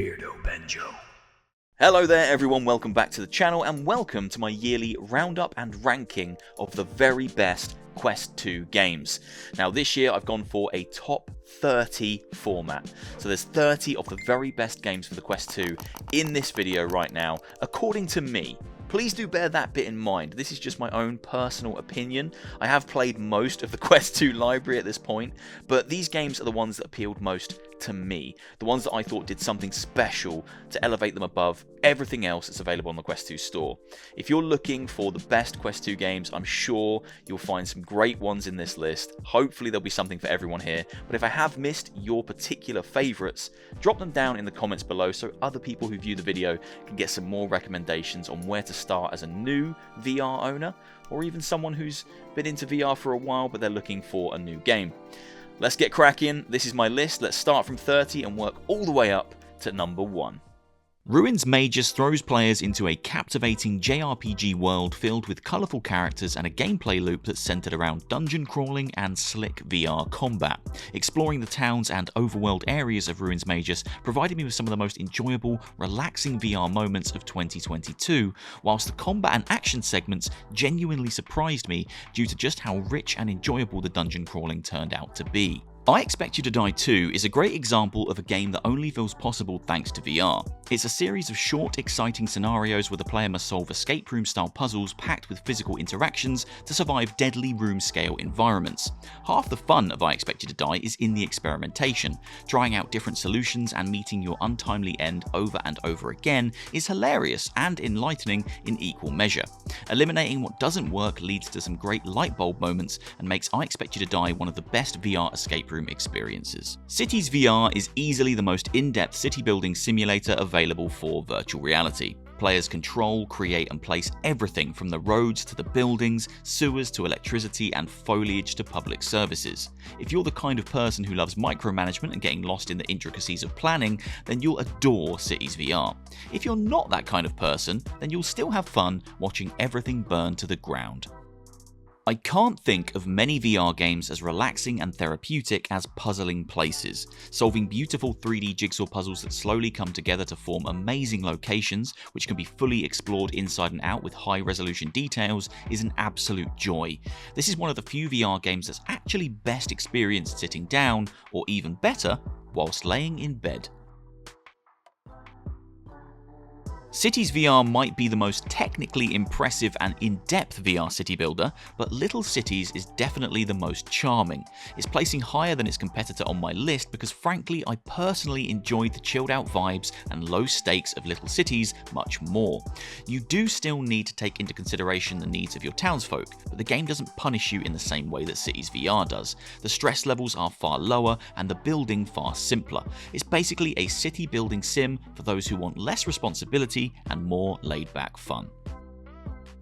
Beardo Benjo. Hello there everyone, welcome back to the channel and welcome to my yearly roundup and ranking of the very best Quest 2 games. Now this year I've gone for a top 30 format. So there's 30 of the very best games for the Quest 2 in this video right now, according to me. Please do bear that bit in mind. This is just my own personal opinion. I have played most of the Quest 2 library at this point, but these games are the ones that appealed most to me. The ones that I thought did something special to elevate them above everything else that's available on the Quest 2 store. If you're looking for the best Quest 2 games, I'm sure you'll find some great ones in this list. Hopefully there'll be something for everyone here, but if I have missed your particular favourites, drop them down in the comments below so other people who view the video can get some more recommendations on where to start as a new VR owner, or even someone who's been into VR for a while but they're looking for a new game. Let's get cracking. This is my list. Let's start from 30 and work all the way up to number 1. Ruins May Aegis throws players into a captivating JRPG world filled with colourful characters and a gameplay loop that's centred around dungeon crawling and slick VR combat. Exploring the towns and overworld areas of Ruins May Aegis provided me with some of the most enjoyable, relaxing VR moments of 2022, whilst the combat and action segments genuinely surprised me due to just how rich and enjoyable the dungeon crawling turned out to be. I Expect You to Die 2 is a great example of a game that only feels possible thanks to VR. It's a series of short, exciting scenarios where the player must solve escape room style puzzles packed with physical interactions to survive deadly room scale environments. Half the fun of I Expect You to Die is in the experimentation. Trying out different solutions and meeting your untimely end over and over again is hilarious and enlightening in equal measure. Eliminating what doesn't work leads to some great light bulb moments and makes I Expect You to Die one of the best VR escape room experiences. Cities VR is easily the most in-depth city building simulator available for virtual reality. Players control, create and place everything from the roads to the buildings, sewers to electricity and foliage to public services. If you're the kind of person who loves micromanagement and getting lost in the intricacies of planning, then you'll adore Cities VR. If you're not that kind of person, then you'll still have fun watching everything burn to the ground. I can't think of many VR games as relaxing and therapeutic as Puzzling Places. Solving beautiful 3D jigsaw puzzles that slowly come together to form amazing locations, which can be fully explored inside and out with high resolution details, is an absolute joy. This is one of the few VR games that's actually best experienced sitting down, or even better, whilst laying in bed. Cities VR might be the most technically impressive and in-depth VR city builder, but Little Cities is definitely the most charming. It's placing higher than its competitor on my list because frankly I personally enjoyed the chilled out vibes and low stakes of Little Cities much more. You do still need to take into consideration the needs of your townsfolk, but the game doesn't punish you in the same way that Cities VR does. The stress levels are far lower and the building far simpler. It's basically a city building sim for those who want less responsibility and more laid-back fun.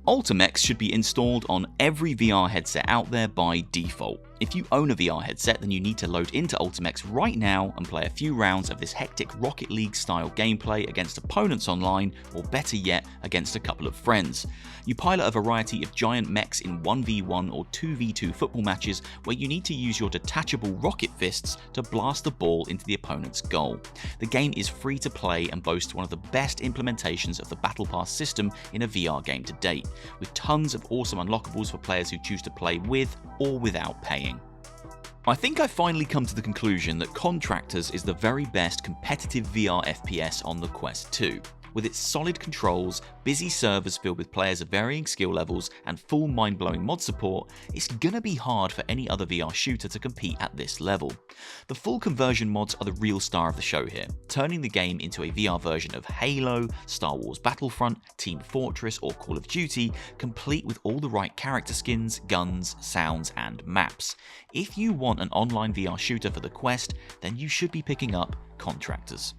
Ultimax should be installed on every VR headset out there by default. If you own a VR headset, then you need to load into Ultimax right now and play a few rounds of this hectic Rocket League style gameplay against opponents online, or better yet, against a couple of friends. You pilot a variety of giant mechs in 1v1 or 2v2 football matches where you need to use your detachable rocket fists to blast the ball into the opponent's goal. The game is free to play and boasts one of the best implementations of the Battle Pass system in a VR game to date, with tons of awesome unlockables for players who choose to play with or without paying. I think I've finally come to the conclusion that Contractors is the very best competitive VR FPS on the Quest 2. With its solid controls, busy servers filled with players of varying skill levels, and full mind-blowing mod support, it's gonna be hard for any other VR shooter to compete at this level. The full conversion mods are the real star of the show here, turning the game into a VR version of Halo, Star Wars Battlefront, Team Fortress or Call of Duty, complete with all the right character skins, guns, sounds and maps. If you want an online VR shooter for the Quest, then you should be picking up Contractors.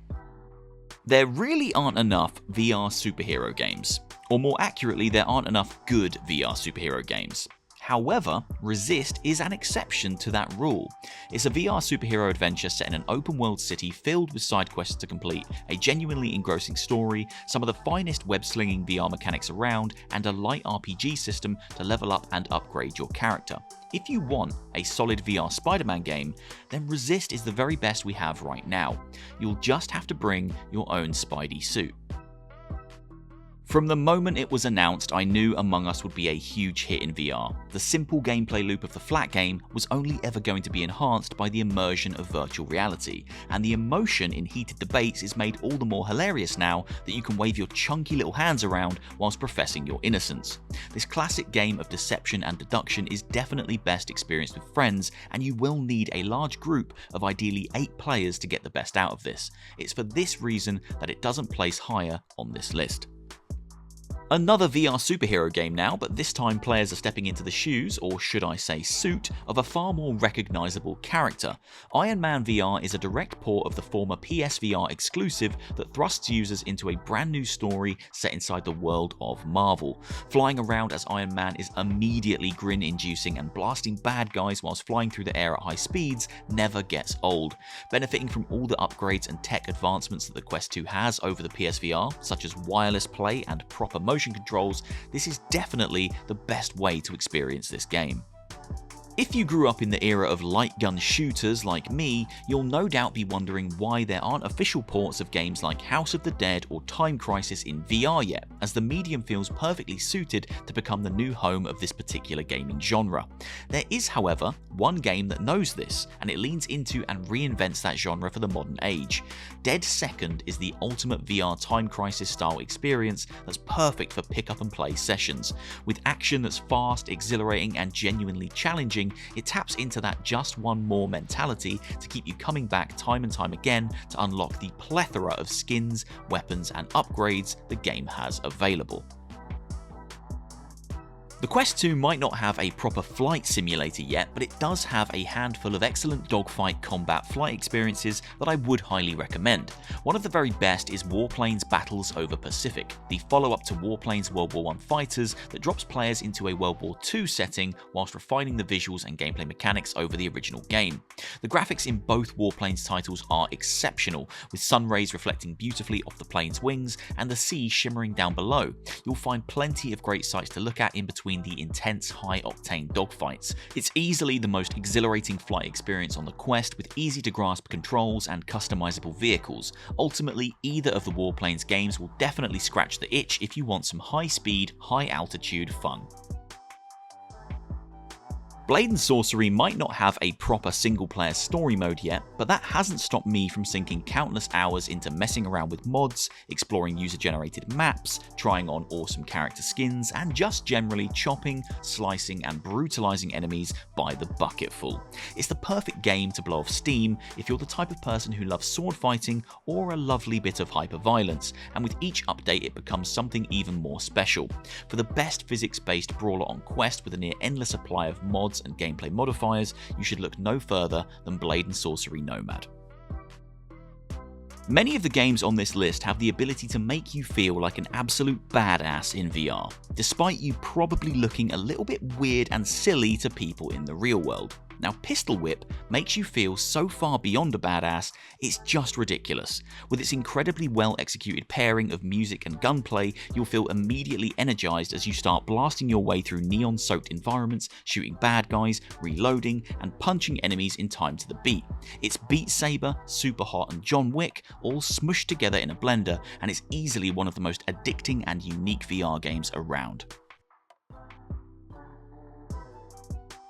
There really aren't enough VR superhero games, or more accurately, there aren't enough good VR superhero games. However, Resist is an exception to that rule. It's a VR superhero adventure set in an open world city filled with side quests to complete, a genuinely engrossing story, some of the finest web-slinging VR mechanics around, and a light RPG system to level up and upgrade your character. If you want a solid VR Spider-Man game, then Resist is the very best we have right now. You'll just have to bring your own Spidey suit. From the moment it was announced, I knew Among Us would be a huge hit in VR. The simple gameplay loop of the flat game was only ever going to be enhanced by the immersion of virtual reality, and the emotion in heated debates is made all the more hilarious now that you can wave your chunky little hands around whilst professing your innocence. This classic game of deception and deduction is definitely best experienced with friends, and you will need a large group of ideally 8 players to get the best out of this. It's for this reason that it doesn't place higher on this list. Another VR superhero game now, but this time players are stepping into the shoes, or should I say suit, of a far more recognisable character. Iron Man VR is a direct port of the former PSVR exclusive that thrusts users into a brand new story set inside the world of Marvel. Flying around as Iron Man is immediately grin-inducing, and blasting bad guys whilst flying through the air at high speeds never gets old. Benefiting from all the upgrades and tech advancements that the Quest 2 has over the PSVR, such as wireless play and proper motion controls, this is definitely the best way to experience this game. If you grew up in the era of light gun shooters like me, you'll no doubt be wondering why there aren't official ports of games like House of the Dead or Time Crisis in VR yet, as the medium feels perfectly suited to become the new home of this particular gaming genre. There is, however, one game that knows this, and it leans into and reinvents that genre for the modern age. Dead Second is the ultimate VR Time Crisis style experience that's perfect for pick up and play sessions. With action that's fast, exhilarating, and genuinely challenging, it taps into that just one more mentality to keep you coming back time and time again to unlock the plethora of skins, weapons, and upgrades the game has available. The Quest 2 might not have a proper flight simulator yet, but it does have a handful of excellent dogfight combat flight experiences that I would highly recommend. One of the very best is Warplanes Battles over Pacific, the follow-up to Warplanes World War I Fighters that drops players into a World War II setting whilst refining the visuals and gameplay mechanics over the original game. The graphics in both Warplanes titles are exceptional, with sun rays reflecting beautifully off the plane's wings and the sea shimmering down below. You'll find plenty of great sights to look at in between the intense high-octane dogfights. It's easily the most exhilarating flight experience on the Quest, with easy-to-grasp controls and customizable vehicles. Ultimately, either of the Warplanes games will definitely scratch the itch if you want some high-speed, high-altitude fun. Blade and Sorcery might not have a proper single-player story mode yet, but that hasn't stopped me from sinking countless hours into messing around with mods, exploring user-generated maps, trying on awesome character skins, and just generally chopping, slicing, and brutalizing enemies by the bucketful. It's the perfect game to blow off steam if you're the type of person who loves sword fighting or a lovely bit of hyper-violence, and with each update it becomes something even more special. For the best physics-based brawler on Quest with a near-endless supply of mods and gameplay modifiers, you should look no further than Blade and Sorcery Nomad. Many of the games on this list have the ability to make you feel like an absolute badass in VR, despite you probably looking a little bit weird and silly to people in the real world. Now, Pistol Whip makes you feel so far beyond a badass, it's just ridiculous. With its incredibly well executed pairing of music and gunplay, you'll feel immediately energized as you start blasting your way through neon-soaked environments, shooting bad guys, reloading, and punching enemies in time to the beat. It's Beat Saber, Super Hot, and John Wick all smushed together in a blender, and it's easily one of the most addicting and unique VR games around.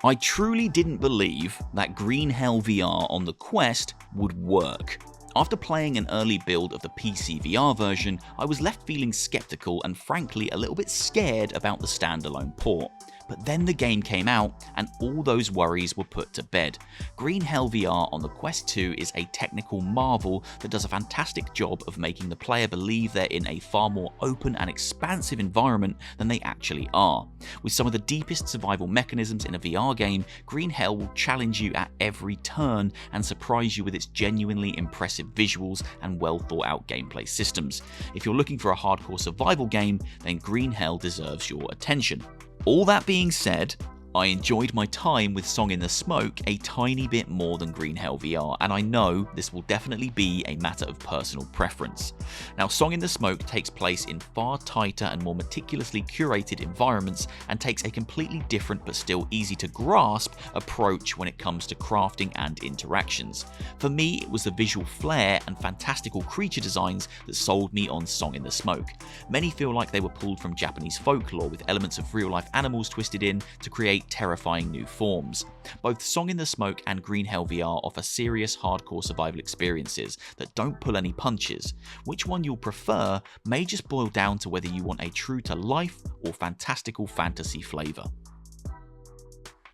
I truly didn't believe that Green Hell VR on the Quest would work. After playing an early build of the PC VR version, I was left feeling skeptical and frankly a little bit scared about the standalone port. But then the game came out and all those worries were put to bed. Green Hell VR on the Quest 2 is a technical marvel that does a fantastic job of making the player believe they're in a far more open and expansive environment than they actually are. With some of the deepest survival mechanisms in a VR game, Green Hell will challenge you at every turn and surprise you with its genuinely impressive visuals and well thought out gameplay systems. If you're looking for a hardcore survival game, then Green Hell deserves your attention. All that being said, I enjoyed my time with Song in the Smoke a tiny bit more than Green Hell VR, and I know this will definitely be a matter of personal preference. Now, Song in the Smoke takes place in far tighter and more meticulously curated environments and takes a completely different but still easy to grasp approach when it comes to crafting and interactions. For me, it was the visual flair and fantastical creature designs that sold me on Song in the Smoke. Many feel like they were pulled from Japanese folklore with elements of real-life animals twisted in to create terrifying new forms. Both Song in the Smoke and Green Hell VR offer serious hardcore survival experiences that don't pull any punches. Which one you'll prefer may just boil down to whether you want a true to life or fantastical fantasy flavour.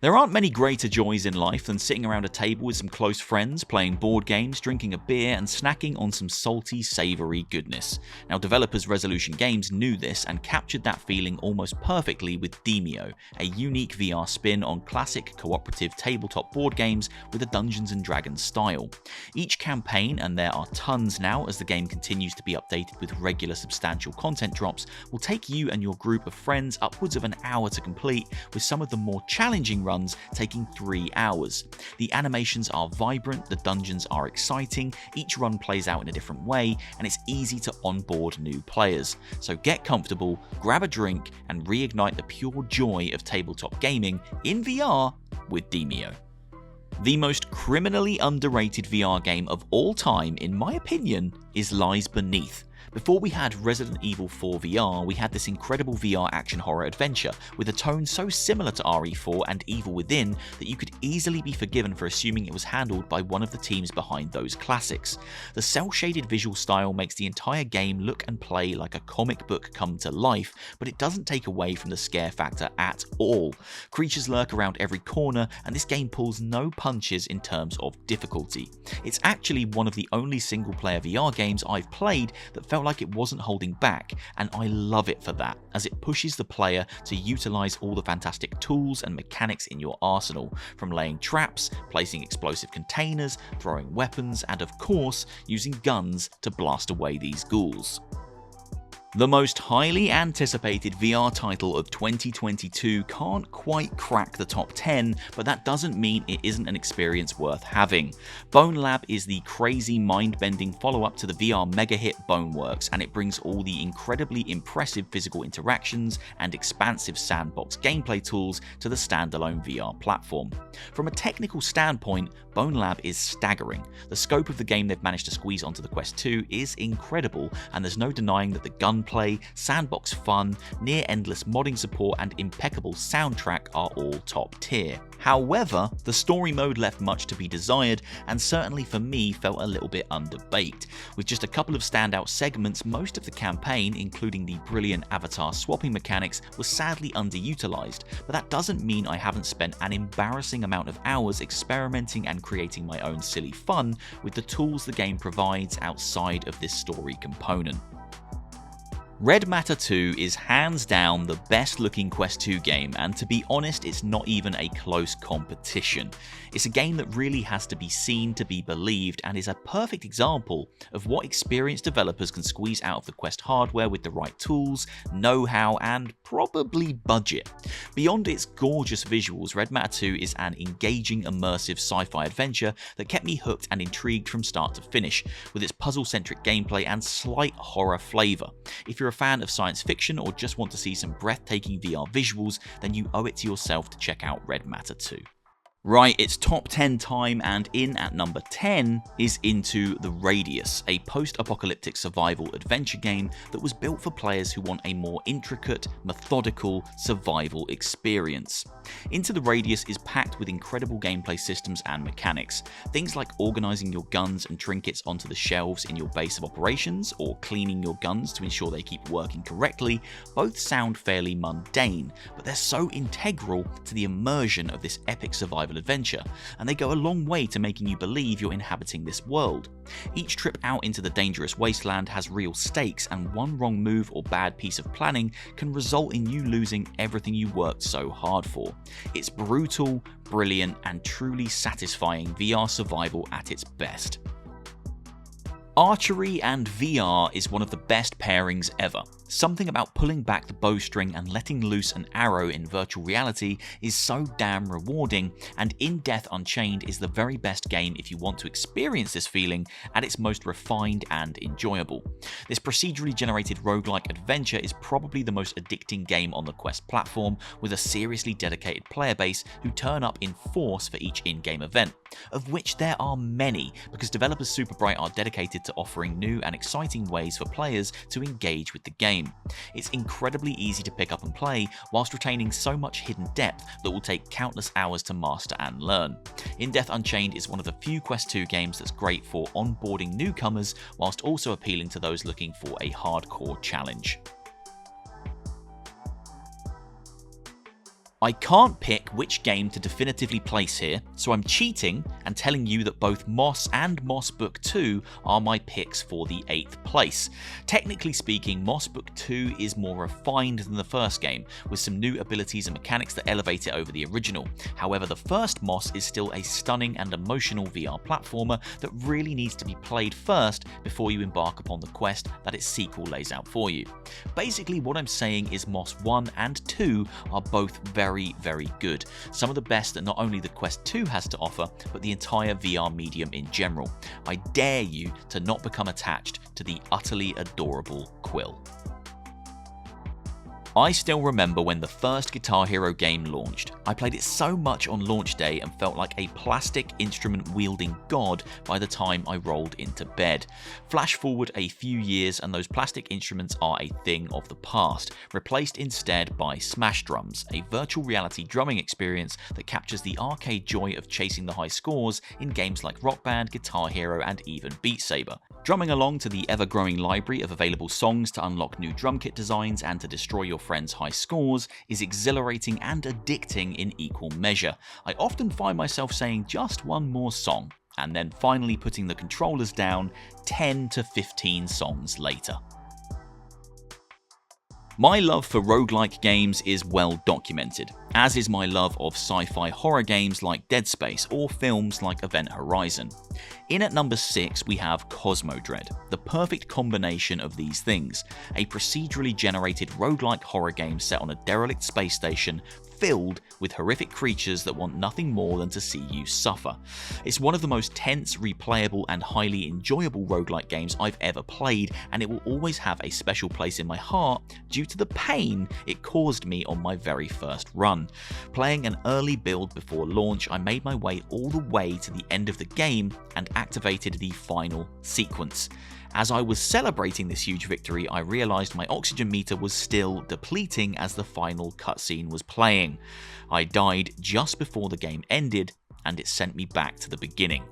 There aren't many greater joys in life than sitting around a table with some close friends, playing board games, drinking a beer and snacking on some salty, savoury goodness. Now, developers Resolution Games knew this and captured that feeling almost perfectly with Dimio, a unique VR spin on classic cooperative tabletop board games with a Dungeons & Dragons style. Each campaign, and there are tons now as the game continues to be updated with regular substantial content drops, will take you and your group of friends upwards of an hour to complete, with some of the more challenging runs taking 3 hours. The animations are vibrant, the dungeons are exciting, each run plays out in a different way, and it's easy to onboard new players. So get comfortable, grab a drink, and reignite the pure joy of tabletop gaming in VR with Dimio. The most criminally underrated VR game of all time, in my opinion, is Lies Beneath. Before we had Resident Evil 4 VR, we had this incredible VR action horror adventure with a tone so similar to RE4 and Evil Within that you could easily be forgiven for assuming it was handled by one of the teams behind those classics. The cel-shaded visual style makes the entire game look and play like a comic book come to life, but it doesn't take away from the scare factor at all. Creatures lurk around every corner, and this game pulls no punches in terms of difficulty. It's actually one of the only single-player VR games I've played that felt like it wasn't holding back, and I love it for that, as it pushes the player to utilize all the fantastic tools and mechanics in your arsenal, from laying traps, placing explosive containers, throwing weapons, and of course, using guns to blast away these ghouls. The most highly anticipated VR title of 2022 can't quite crack the top 10, but that doesn't mean it isn't an experience worth having. Bone Lab is the crazy, mind-bending follow-up to the VR mega hit Boneworks, and it brings all the incredibly impressive physical interactions and expansive sandbox gameplay tools to the standalone VR platform. From a technical standpoint, Bone Lab is staggering. The scope of the game they've managed to squeeze onto the Quest 2 is incredible, and there's no denying that the gunplay, sandbox fun, near endless modding support, and impeccable soundtrack are all top tier. However, the story mode left much to be desired, and certainly for me felt a little bit underbaked. With just a couple of standout segments, most of the campaign, including the brilliant avatar swapping mechanics, was sadly underutilized, but that doesn't mean I haven't spent an embarrassing amount of hours experimenting and creating my own silly fun with the tools the game provides outside of this story component. Red Matter 2 is hands down the best looking Quest 2 game, and to be honest, it's not even a close competition. It's a game that really has to be seen to be believed, and is a perfect example of what experienced developers can squeeze out of the Quest hardware with the right tools, know-how, and probably budget. Beyond its gorgeous visuals, Red Matter 2 is an engaging, immersive sci-fi adventure that kept me hooked and intrigued from start to finish, with its puzzle-centric gameplay and slight horror flavour. If you're a fan of science fiction or just want to see some breathtaking VR visuals, then you owe it to yourself to check out Red Matter 2. Right, it's top 10 time, and in at number 10 is Into the Radius, a post-apocalyptic survival adventure game that was built for players who want a more intricate, methodical survival experience. Into the Radius is packed with incredible gameplay systems and mechanics. Things like organising your guns and trinkets onto the shelves in your base of operations, or cleaning your guns to ensure they keep working correctly, both sound fairly mundane, but they're so integral to the immersion of this epic survival adventure, and they go a long way to making you believe you're inhabiting this world. Each trip out into the dangerous wasteland has real stakes, and one wrong move or bad piece of planning can result in you losing everything you worked so hard for. It's brutal, brilliant, and truly satisfying VR survival at its best. Archery and VR is one of the best pairings ever. Something about pulling back the bowstring and letting loose an arrow in virtual reality is so damn rewarding, and InDepth Unchained is the very best game if you want to experience this feeling at its most refined and enjoyable. This procedurally generated roguelike adventure is probably the most addicting game on the Quest platform, with a seriously dedicated player base who turn up in force for each in-game event, of which there are many, because developers Superbright are dedicated to offering new and exciting ways for players to engage with the game. It's incredibly easy to pick up and play, whilst retaining so much hidden depth that will take countless hours to master and learn. InDepth Unchained is one of the few Quest 2 games that's great for onboarding newcomers, whilst also appealing to those looking for a hardcore challenge. I can't pick which game to definitively place here, so I'm cheating and telling you that both Moss and Moss Book 2 are my picks for the 8th place. Technically speaking, Moss Book 2 is more refined than the first game, with some new abilities and mechanics that elevate it over the original. However, the first Moss is still a stunning and emotional VR platformer that really needs to be played first before you embark upon the quest that its sequel lays out for you. Basically, what I'm saying is Moss 1 and 2 are both very good. Some of the best that not only the Quest 2 has to offer, but the entire VR medium in general. I dare you to not become attached to the utterly adorable Quill. I still remember when the first Guitar Hero game launched. I played it so much on launch day and felt like a plastic instrument-wielding god by the time I rolled into bed. Flash forward a few years and those plastic instruments are a thing of the past, replaced instead by Smash Drums, a virtual reality drumming experience that captures the arcade joy of chasing the high scores in games like Rock Band, Guitar Hero, and even Beat Saber. Drumming along to the ever-growing library of available songs to unlock new drum kit designs and to destroy your friends' high scores is exhilarating and addicting in equal measure. I often find myself saying just one more song, and then finally putting the controllers down 10 to 15 songs later. My love for roguelike games is well documented, as is my love of sci-fi horror games like Dead Space or films like Event Horizon. In at number 6 we have Cosmo Dread, the perfect combination of these things, a procedurally generated roguelike horror game set on a derelict space station filled with horrific creatures that want nothing more than to see you suffer. It's one of the most tense, replayable, and highly enjoyable roguelike games I've ever played, and it will always have a special place in my heart due to the pain it caused me on my very first run. Playing an early build before launch, I made my way all the way to the end of the game and activated the final sequence. As I was celebrating this huge victory, I realised my oxygen meter was still depleting as the final cutscene was playing. I died just before the game ended, and it sent me back to the beginning.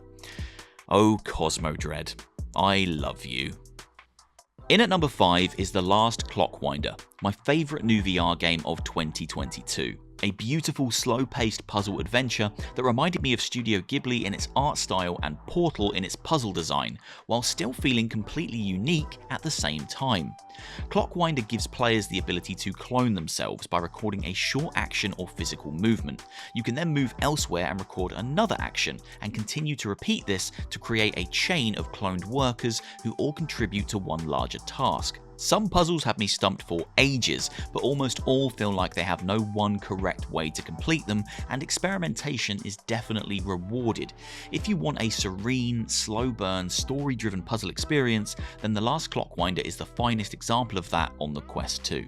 Oh, Cosmo Dread, I love you. In at number 5 is The Last Clockwinder, my favourite new VR game of 2022. A beautiful, slow-paced puzzle adventure that reminded me of Studio Ghibli in its art style and Portal in its puzzle design, while still feeling completely unique at the same time. Clockwinder gives players the ability to clone themselves by recording a short action or physical movement. You can then move elsewhere and record another action, and continue to repeat this to create a chain of cloned workers who all contribute to one larger task. Some puzzles have me stumped for ages, but almost all feel like they have no one correct way to complete them, and experimentation is definitely rewarded. If you want a serene, slow burn, story-driven puzzle experience, then The Last Clockwinder is the finest example of that on the Quest 2.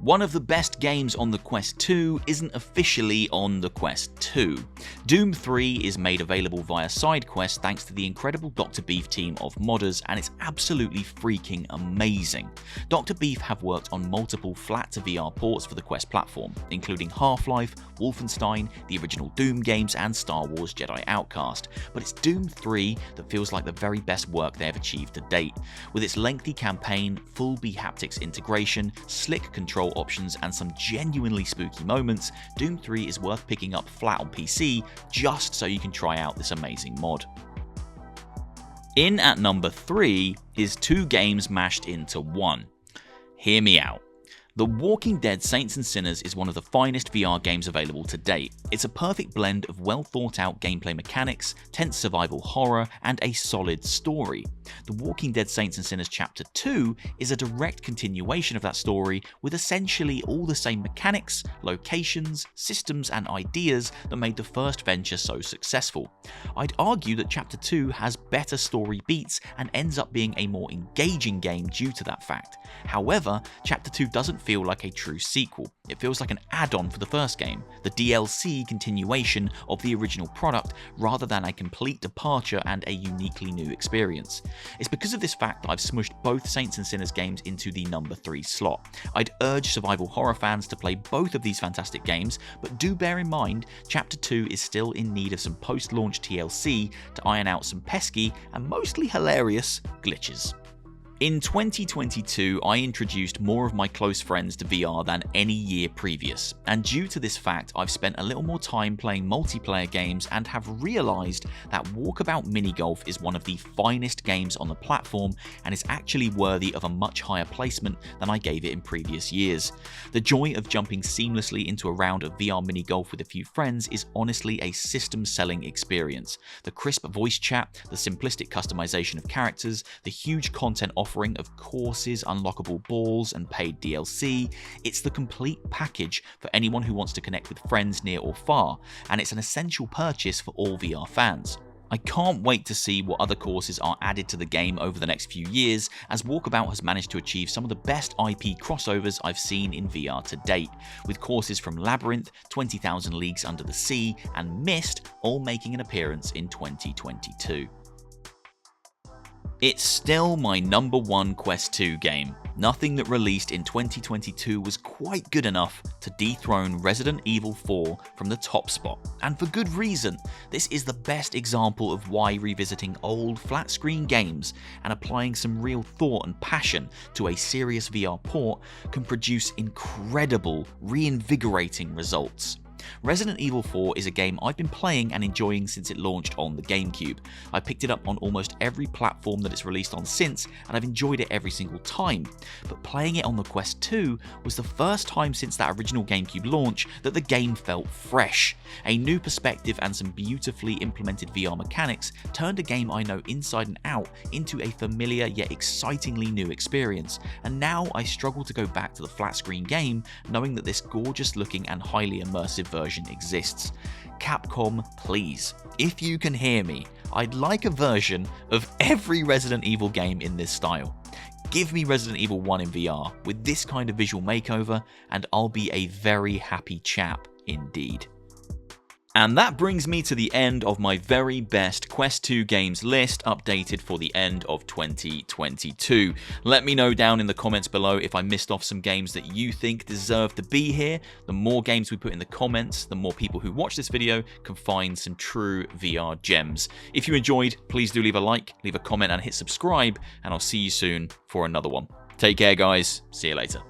One of the best games on the Quest 2 isn't officially on the Quest 2. Doom 3 is made available via side quests thanks to the incredible Dr. Beef team of modders, and it's absolutely freaking amazing. Dr. Beef have worked on multiple flat-to-VR ports for the Quest platform, including Half-Life, Wolfenstein, the original Doom games, and Star Wars Jedi Outcast, but it's Doom 3 that feels like the very best work they have achieved to date. With its lengthy campaign, full B-haptics integration, slick control options, and some genuinely spooky moments, Doom 3 is worth picking up flat on PC just so you can try out this amazing mod. In at number 3 is two games mashed into one. Hear me out. The Walking Dead Saints and Sinners is one of the finest VR games available to date. It's a perfect blend of well thought out gameplay mechanics, tense survival horror, and a solid story. The Walking Dead Saints and Sinners Chapter 2 is a direct continuation of that story with essentially all the same mechanics, locations, systems, and ideas that made the first venture so successful. I'd argue that Chapter 2 has better story beats and ends up being a more engaging game due to that fact. However, Chapter 2 doesn't feel like a true sequel. It feels like an add-on for the first game, the DLC continuation of the original product rather than a complete departure and a uniquely new experience. It's because of this fact that I've smushed both Saints and Sinners games into the number 3 slot. I'd urge survival horror fans to play both of these fantastic games, but do bear in mind Chapter 2 is still in need of some post-launch TLC to iron out some pesky and mostly hilarious glitches. In 2022, I introduced more of my close friends to VR than any year previous, and due to this fact, I've spent a little more time playing multiplayer games and have realised that Walkabout Mini Golf is one of the finest games on the platform and is actually worthy of a much higher placement than I gave it in previous years. The joy of jumping seamlessly into a round of VR Mini Golf with a few friends is honestly a system-selling experience. The crisp voice chat, the simplistic customization of characters, the huge content offering of courses, unlockable balls, and paid DLC. It's the complete package for anyone who wants to connect with friends near or far, and it's an essential purchase for all VR fans. I can't wait to see what other courses are added to the game over the next few years, as Walkabout has managed to achieve some of the best IP crossovers I've seen in VR to date, with courses from Labyrinth, 20,000 Leagues Under the Sea, and Myst all making an appearance in 2022. It's still my number 1 Quest 2 game. Nothing that released in 2022 was quite good enough to dethrone Resident Evil 4 from the top spot, and for good reason. This is the best example of why revisiting old flat screen games and applying some real thought and passion to a serious VR port can produce incredible, reinvigorating results. Resident Evil 4 is a game I've been playing and enjoying since it launched on the GameCube. I picked it up on almost every platform that it's released on since, and I've enjoyed it every single time. But playing it on the Quest 2 was the first time since that original GameCube launch that the game felt fresh. A new perspective and some beautifully implemented VR mechanics turned a game I know inside and out into a familiar yet excitingly new experience, and now I struggle to go back to the flat screen game knowing that this gorgeous looking and highly immersive version exists. Capcom, please, if you can hear me, I'd like a version of every Resident Evil game in this style. Give me Resident Evil 1 in VR with this kind of visual makeover, and I'll be a very happy chap indeed. And that brings me to the end of my very best Quest 2 games list, updated for the end of 2022. Let me know down in the comments below if I missed off some games that you think deserve to be here. The more games we put in the comments, the more people who watch this video can find some true VR gems. If you enjoyed, please do leave a like, leave a comment, and hit subscribe, and I'll see you soon for another one. Take care, guys. See you later.